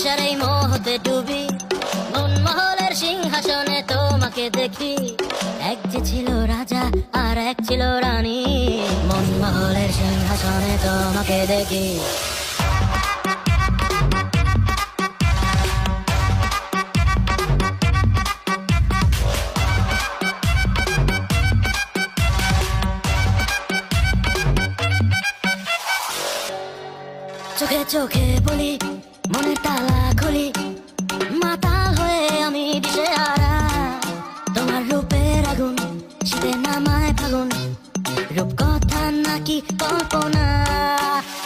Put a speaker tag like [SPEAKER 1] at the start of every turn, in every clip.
[SPEAKER 1] ভালোবাসার এই মোহতে ডুবি, মনমহলের সিংহাসনে তোমাকে দেখি। এক যে ছিল রাজা আর এক ছিল রানী, মনমহলের সিংহাসনে তোমাকে দেখি। চোখে চোখে বলি, মনে তালা খুলি, মাতাল হয়ে আমি দিশেহারা। তোমার রূপের আগুন শীতে নামায় ফাগুন, রূপ কথা নাকি কল্পনা।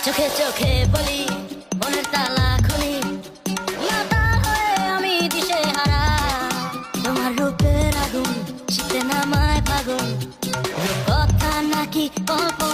[SPEAKER 1] চোখে চোখে বলি, মনের তালা খুলি, মাতাল হয়ে আমি দিশেহারা। তোমার রূপের আগুন শীতে নামায় ফাগুন, রূপ কথা নাকি কল্পনা।